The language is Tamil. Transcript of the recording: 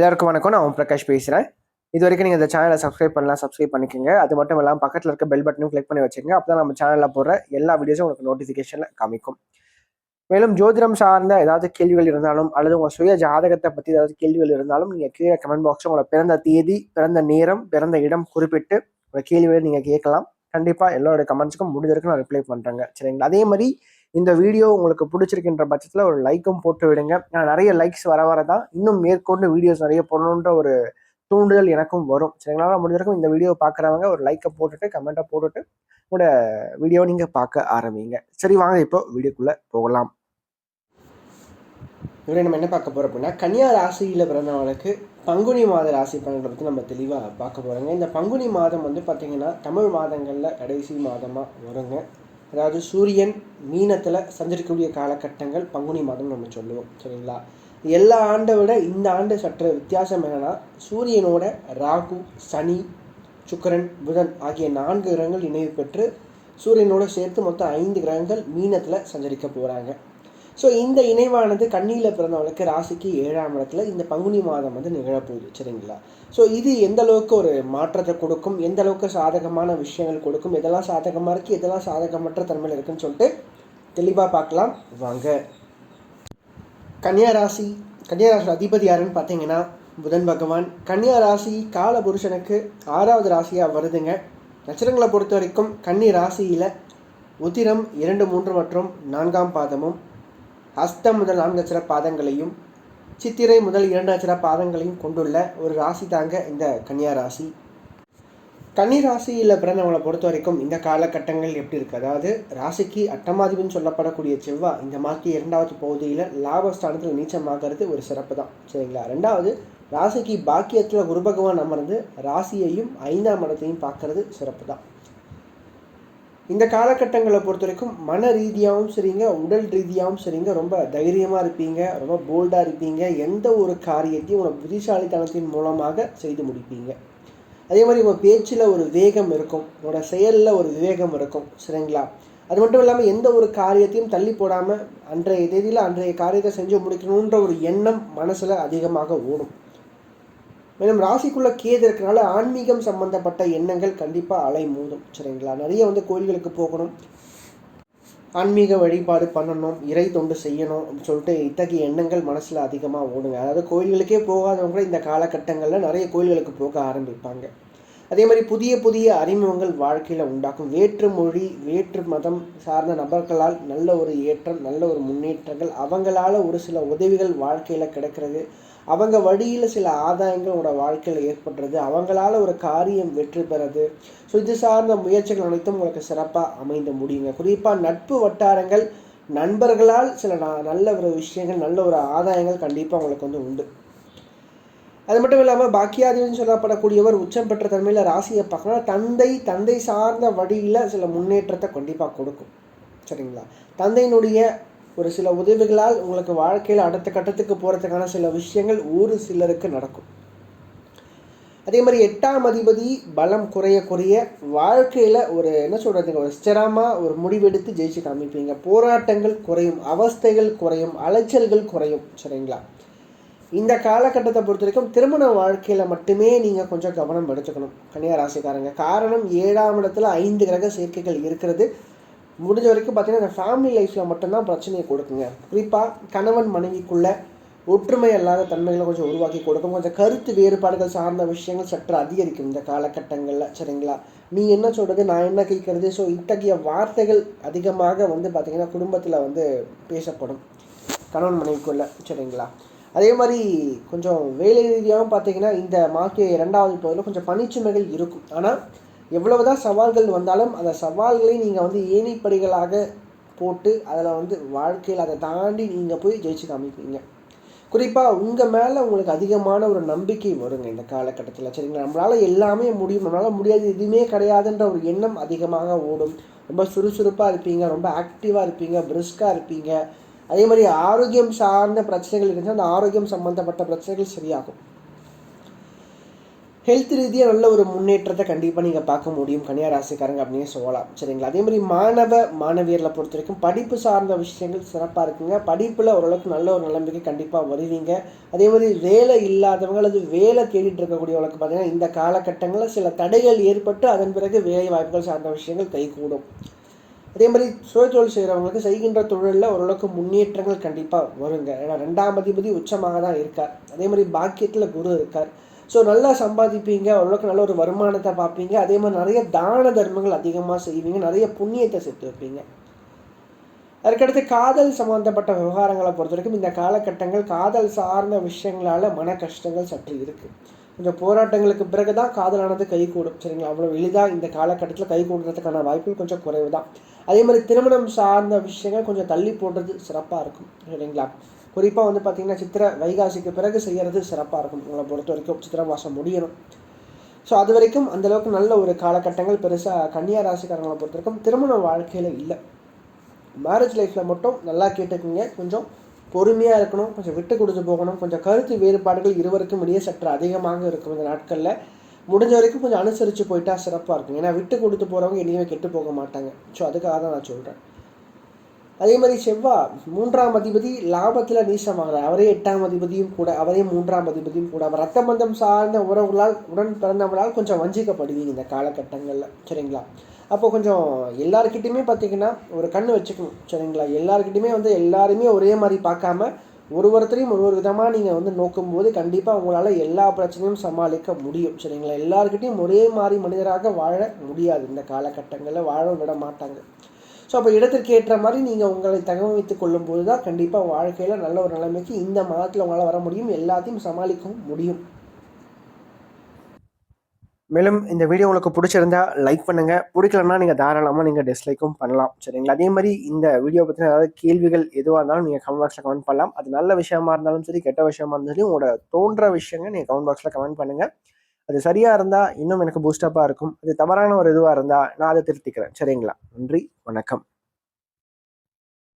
எல்லாருக்கும் வணக்கம். நான் பிரகாஷ் பேசுகிறேன். இது வரைக்கும் நீங்கள் இந்த சேனலை சப்ஸ்கிரைப் பண்ணலாம், சப்ஸ்கிரைப் பண்ணிக்கோங்க. அது மட்டும் இல்லாமல் பக்கத்தில் இருக்க பெல் பட்டனும் கிளிக் பண்ணி வச்சுக்கோங்க. அப்போ தான் நம்ம சேனலில் போடுற எல்லா வீடியோஸும் உங்களுக்கு நோட்டிஃபிகேஷனில் காமிக்கும். மேலும் ஜோதிடம் சார்ந்த ஏதாவது கேள்விகள் இருந்தாலும் அல்லது உங்கள் சுய ஜாதகத்தை பற்றி ஏதாவது கேள்விகள் இருந்தாலும் நீங்கள் கீழே கமெண்ட் பாக்ஸில் உங்களோட பிறந்த தேதி, பிறந்த நேரம், பிறந்த இடம் குறிப்பிட்டு உங்கள் கேள்விகளை நீங்கள் கேட்கலாம். கண்டிப்பாக எல்லோருடைய கமெண்ட்ஸுக்கும் முடிஞ்ச வரைக்கும் நான் ரிப்ளை பண்ணுறேங்க. சரிங்களா? அதே மாதிரி இந்த வீடியோ உங்களுக்கு பிடிச்சிருக்கின்ற பட்சத்தில் ஒரு லைக்கும் போட்டு விடுங்க. நிறைய லைக்ஸ் வர தான் இன்னும் மேற்கொண்டு வீடியோஸ் நிறைய போடணுன்ற ஒரு தூண்டுதல் எனக்கும் வரும். சரிங்களா? முடிஞ்சிருக்கும் இந்த வீடியோ பார்க்குறவங்க ஒரு லைக்கை போட்டுட்டு கமெண்ட்டை போட்டுட்டு உங்களோட வீடியோ நீங்கள் பார்க்க ஆரம்பிங்க. சரி, வாங்க இப்போ வீடியோக்குள்ளே போகலாம். இவரை நம்ம என்ன பார்க்க போகிறோம் அப்படின்னா, கன்னியா ராசியில் பிறந்தவங்களுக்கு பங்குனி மாத ராசி பலன்களை பற்றி நம்ம தெளிவாக பார்க்க போகிறோங்க. இந்த பங்குனி மாதம் வந்து பார்த்திங்கன்னா தமிழ் மாதங்களில் கடைசி மாதமாக வருங்க. அதாவது சூரியன் மீனத்தில் சஞ்சரிக்கக்கூடிய காலகட்டங்கள் பங்குனி மாதம் நம்ம சொல்லுவோம். சரிங்களா? எல்லா ஆண்டை விட இந்த ஆண்டு சற்று வித்தியாசம் என்னென்னா, சூரியனோட ராகு, சனி, சுக்கிரன், புதன் ஆகிய 4 கிரகங்கள் இணைவு பெற்று சூரியனோடு சேர்த்து மொத்தம் 5 கிரகங்கள் மீனத்தில் சஞ்சரிக்க போகிறாங்க. ஸோ இந்த இணைவானது கன்னியில் பிறந்தவங்களுக்கு ராசிக்கு 7ஆம் இடத்துல இந்த பங்குனி மாதம் வந்து நிகழப்போகுது. சரிங்களா? ஸோ இது எந்த அளவுக்கு ஒரு மாற்றத்தை கொடுக்கும், எந்த அளவுக்கு சாதகமான விஷயங்கள் கொடுக்கும், எதெல்லாம் சாதகமாக இருக்குது, எதெல்லாம் சாதகமற்ற தன்மையில் இருக்குன்னு சொல்லிட்டு தெளிவாக பார்க்கலாம் வாங்க. கன்னியா ராசி அதிபதி யாருன்னு பார்த்தீங்கன்னா புதன் பகவான். கன்னியா ராசி கால புருஷனுக்கு 6வது ராசியாக வருதுங்க. நட்சத்திரங்களை பொறுத்த வரைக்கும் கன்னி ராசியில் உத்திரம் 2, 3 மற்றும் 4ஆம் பாதமும், ஹஸ்தம் முதல் 4 நட்சத்திர பாதங்களையும், சித்திரை முதல் 2 நட்சத்திர பாதங்களையும் கொண்டுள்ள ஒரு ராசி தாங்க இந்த கன்னியா ராசி. கன்னி ராசியில் பிறந்தவங்களை பொறுத்த வரைக்கும் இந்த காலகட்டங்கள் எப்படி இருக்குது, அதாவது ராசிக்கு அட்டமாதிபதினு சொல்லப்படக்கூடிய செவ்வாய் இந்த மாதிரி 2வது பகுதியில் லாபஸ்தானத்தில் நீச்சமாகிறது ஒரு சிறப்பு தான். சரிங்களா? 2வது ராசிக்கு பாக்கியத்தில் குரு பகவான் அமர்ந்து ராசியையும் 5ஆம் இடத்தையும் பார்க்கறது சிறப்பு தான். இந்த காலகட்டங்களை பொறுத்த வரைக்கும் மன ரீதியாகவும் சரிங்க, உடல் ரீதியாகவும் சரிங்க, ரொம்ப தைரியமாக இருப்பீங்க, ரொம்ப போல்டாக இருப்பீங்க. எந்த ஒரு காரியத்தையும் உங்களோட புத்திசாலித்தனத்தின் மூலமாக செய்து முடிப்பீங்க. அதே மாதிரி உங்கள் பேச்சில் ஒரு வேகம் இருக்கும், உங்களோட செயலில் ஒரு விவேகம் இருக்கும். சரிங்களா? அது மட்டும் இல்லாமல் எந்த ஒரு காரியத்தையும் தள்ளி போடாமல் அன்றைய தேதியில் அன்றைய காரியத்தை செஞ்சு முடிக்கணுன்ற ஒரு எண்ணம் மனசில் அதிகமாக ஓடும். மேலும் ராசிக்குள்ளே கேது இருக்கிறனால ஆன்மீகம் சம்மந்தப்பட்ட எண்ணங்கள் கண்டிப்பாக அலை மோதும். சரிங்களா? நிறைய கோயில்களுக்கு போகணும், ஆன்மீக வழிபாடு பண்ணணும், இறை தொண்டு செய்யணும் அப்படின்னு சொல்லிட்டு இத்தகைய எண்ணங்கள் மனசில் அதிகமாக ஓடுங்க. அதாவது கோயில்களுக்கே போகாதவங்க இந்த காலகட்டங்களில் நிறைய கோயில்களுக்கு போக ஆரம்பிப்பாங்க. அதே மாதிரி புதிய புதிய அறிமுகங்கள் வாழ்க்கையில் உண்டாக்கும். வேற்று மொழி, வேற்று மதம் சார்ந்த நபர்களால் நல்ல ஒரு ஏற்றம், நல்ல ஒரு முன்னேற்றங்கள், அவங்களால ஒரு சில உதவிகள் வாழ்க்கையில் கிடைக்கிறது, அவங்க வழியில் சில ஆதாயங்களோட வாழ்க்கையில் ஏற்படுறது, அவங்களால ஒரு காரியம் வெற்றி பெறது. ஸோ இது சார்ந்த முயற்சிகள் அனைத்தும் உங்களுக்கு சிறப்பாக அமைந்து முடியுங்க. குறிப்பாக நட்பு வட்டாரங்கள், நண்பர்களால் சில நல்ல ஒரு விஷயங்கள், நல்ல ஒரு ஆதாயங்கள் கண்டிப்பாக உங்களுக்கு உண்டு. அது மட்டும் இல்லாமல் பாக்கியாதிபதினு சொல்லப்படக்கூடியவர் உச்சம் பெற்ற தன்மையில் ராசியை பார்க்கணும். தந்தை சார்ந்த வழியில் சில முன்னேற்றத்தை கண்டிப்பாக கொடுக்கும். சரிங்களா? தந்தையினுடைய ஒரு சில உதவிகளால் உங்களுக்கு வாழ்க்கையில் அடுத்த கட்டத்துக்கு போகிறதுக்கான சில விஷயங்கள் ஒரு சிலருக்கு நடக்கும். அதே மாதிரி 8ஆம் அதிபதி பலம் குறைய வாழ்க்கையில் ஒரு என்ன சொல்கிறதுங்க, ஒரு ஸ்திரமாக ஒரு முடிவெடுத்து ஜெயிச்சு காமிப்பீங்க. போராட்டங்கள் குறையும், அவஸ்தைகள் குறையும், அலைச்சல்கள் குறையும். சரிங்களா? இந்த காலகட்டத்தை பொறுத்த வரைக்கும் திருமண வாழ்க்கையில் மட்டுமே நீங்கள் கொஞ்சம் கவனம் எடுத்துக்கணும் கன்னியா ராசிக்காரங்க. காரணம் 7ஆம் இடத்துல 5 கிரக சேர்க்கைகள் இருக்கிறது. முடிஞ்ச வரைக்கும் பார்த்தீங்கன்னா இந்த ஃபேமிலி லைஃப்பில் மட்டும்தான் பிரச்சனையை கொடுக்குங்க. குறிப்பாக கணவன் மனைவிக்குள்ளே ஒற்றுமை அல்லாத தன்மைகளை கொஞ்சம் உருவாக்கி கொடுக்கும். கொஞ்சம் கருத்து வேறுபாடுகள் சார்ந்த விஷயங்கள் சற்று அதிகரிக்கும் இந்த காலகட்டங்களில். சரிங்களா? நீ என்ன சொல்கிறது, நான் என்ன கேட்குறது. ஸோ இத்தகைய வார்த்தைகள் அதிகமாக பார்த்திங்கன்னா குடும்பத்தில் பேசப்படும் கணவன் மனைவிக்குள்ளே. சரிங்களா? அதே மாதிரி கொஞ்சம் வேலை ரீதியாகவும் பார்த்தீங்கன்னா இந்த மார்க்கெட் 2வது பகுதியில் கொஞ்சம் பணிச்சுமைகள் இருக்கும். ஆனால் எவ்வளவுதான் சவால்கள் வந்தாலும் அந்த சவால்களை நீங்கள் ஏணிப்படிகளாக போட்டு அதில் வாழ்க்கையில் அதை தாண்டி நீங்கள் போய் ஜெயிச்சு காமிப்பீங்க. குறிப்பாக உங்கள் மேலே உங்களுக்கு அதிகமான ஒரு நம்பிக்கை வருங்க இந்த காலகட்டத்தில். சரிங்களா? நம்மளால் எல்லாமே முடியும், நம்மளால் முடியாது எதுவுமே கிடையாதுன்ற ஒரு எண்ணம் அதிகமாக ஓடும். ரொம்ப சுறுசுறுப்பாக இருப்பீங்க, ரொம்ப ஆக்டிவாக இருப்பீங்க, பிரிஸ்காக இருப்பீங்க. அதே மாதிரி ஆரோக்கியம் சார்ந்த பிரச்சனைகள் இருந்துச்சுன்னா அந்த ஆரோக்கியம் சம்மந்தப்பட்ட பிரச்சனைகள் சரியாகும். ஹெல்த் ரீதியாக நல்ல ஒரு முன்னேற்றத்தை கண்டிப்பாக நீங்கள் பார்க்க முடியும் கன்னியா ராசிக்காரங்க அப்படின்னு சொல்லலாம். சரிங்களா? அதே மாதிரி மாணவியர்களை பொறுத்த வரைக்கும் படிப்பு சார்ந்த விஷயங்கள் சிறப்பாக இருக்குங்க. படிப்பில் ஓரளவுக்கு நல்ல ஒரு நிலைமைக்கு கண்டிப்பாக வருவீங்க. அதே மாதிரி வேலை இல்லாதவங்க அல்லது வேலை தேடிட்டு இருக்கக்கூடியவங்களுக்கு பார்த்தீங்கன்னா இந்த காலகட்டங்களில் சில தடைகள் ஏற்பட்டு அதன் பிறகு வேலை வாய்ப்புகள் சார்ந்த விஷயங்கள் கைகூடும். அதே மாதிரி சுயதொழில் செய்கிறவங்களுக்கு செய்கின்ற தொழிலில் ஓரளவுக்கு முன்னேற்றங்கள் கண்டிப்பாக வருங்க. ஏன்னா 2ஆம் அதிபதி உச்சமாக தான் இருக்கார். அதே மாதிரி பாக்கியத்தில் குரு இருக்கார். ஸோ நல்லா சம்பாதிப்பீங்க, ஓரளவுக்கு நல்ல ஒரு வருமானத்தை பார்ப்பீங்க. அதே மாதிரி நிறைய தான தர்மங்கள் அதிகமாக செய்வீங்க, நிறைய புண்ணியத்தை சேர்த்து வைப்பீங்க. அதுக்கடுத்து காதல் சம்மந்தப்பட்ட விவகாரங்களை பொறுத்த வரைக்கும் இந்த காலகட்டங்கள் காதல் சார்ந்த விஷயங்களால் மன கஷ்டங்கள் சற்று இருக்குது. கொஞ்சம் போராட்டங்களுக்கு பிறகு தான் காதலானது கைகூடும். சரிங்களா? அவ்வளோ எளிதாக இந்த காலகட்டத்தில் கை கூடுறதுக்கான வாய்ப்புகள் கொஞ்சம் குறைவு தான். அதே மாதிரி திருமணம் சார்ந்த விஷயங்கள் கொஞ்சம் தள்ளி போடுறது சிறப்பாக இருக்கும். சரிங்களா? குறிப்பாக வந்து பார்த்திங்கன்னா சித்திரை வைகாசிக்கு பிறகு செய்கிறது சிறப்பாக இருக்கும். உங்களை பொறுத்த வரைக்கும் சித்திரை மாதம் முடியணும். ஸோ அது வரைக்கும் அந்தளவுக்கு நல்ல ஒரு காலகட்டங்கள் பெருசாக கன்னியா ராசிக்காரங்களை பொறுத்த வரைக்கும் திருமண வாழ்க்கையில் இல்லை. மேரேஜ் லைஃப்பில் மட்டும் நல்லா கேட்டுக்குங்க, கொஞ்சம் பொறுமையாக இருக்கணும், கொஞ்சம் விட்டு கொடுத்து போகணும், கொஞ்சம் கருத்து வேறுபாடுகள் இருவருக்கும் இடையே சற்று அதிகமாக இருக்கும் இந்த நாட்களில். முடிஞ்ச வரைக்கும் கொஞ்சம் அனுசரித்து போயிட்டா சிறப்பாக இருக்கும். ஏன்னா விட்டு கொடுத்து போகிறவங்க இனிமே கெட்டு போக மாட்டாங்க. ஸோ அதுக்காக தான் நான் சொல்கிறேன். அதே மாதிரி செவ்வாய் 3ஆம் அதிபதி லாபத்தில் நீசமாகிறார். அவரே 8ஆம் அதிபதியும் கூட, அவரே 3ஆம் அதிபதியும் கூட. அவர் ரத்த பந்தம் சார்ந்த உறவுகளால் உடன் பிறந்தவர்களால் கொஞ்சம் வஞ்சிக்கப்படுவீங்க இந்த காலகட்டங்களில். சரிங்களா? அப்போ கொஞ்சம் எல்லாருக்கிட்டையுமே பார்த்திங்கன்னா ஒரு கண் வச்சுக்கணும். சரிங்களா? எல்லாருக்கிட்டையுமே வந்து எல்லாருமே ஒரே மாதிரி பார்க்காம ஒருத்தரையும் ஒரு விதமாக நீங்கள் வந்து நோக்கும்போது கண்டிப்பாக உங்களால் எல்லா பிரச்சனையும் சமாளிக்க முடியும். சரிங்களா? எல்லாருக்கிட்டையும் ஒரே மாதிரி மனிதராக வாழ முடியாது. இந்த காலகட்டங்களில் வாழ விட மாட்டாங்க. ஸோ அப்போ இடத்திற்கு ஏற்ற மாதிரி நீங்கள் உங்களை தகவமைத்துக் கொள்ளும்போது தான் கண்டிப்பாக வாழ்க்கையில் நல்ல ஒரு நிலைமைக்கு இந்த மாதத்தில் உங்களால் வர முடியும், எல்லாத்தையும் சமாளிக்கவும் முடியும். மேலும் இந்த வீடியோ உங்களுக்கு பிடிச்சிருந்தா லைக் பண்ணுங்கள், பிடிக்கலன்னா நீங்கள் தாராளமாக நீங்கள் டிஸ்லைக்கும் பண்ணலாம். சரிங்களா? அதே மாதிரி இந்த வீடியோ பற்றின ஏதாவது கேள்விகள் எதுவாக இருந்தாலும் நீங்கள் கமெண்ட் பாக்ஸில் கமெண்ட் பண்ணலாம். அது நல்ல விஷயமா இருந்தாலும் சரி, கெட்ட விஷயமா இருந்தாலும் சரி, உங்களோட தோன்ற விஷயங்கள் நீங்கள் கமெண்ட் பாக்ஸில் கமெண்ட் பண்ணுங்கள். அது சரியாக இருந்தால் இன்னும் எனக்கு பூஸ்டப்பாக இருக்கும். அது தவறான ஒரு இதுவாக இருந்தால் நான் அதை திருத்திக்கிறேன். சரிங்களா? நன்றி, வணக்கம்.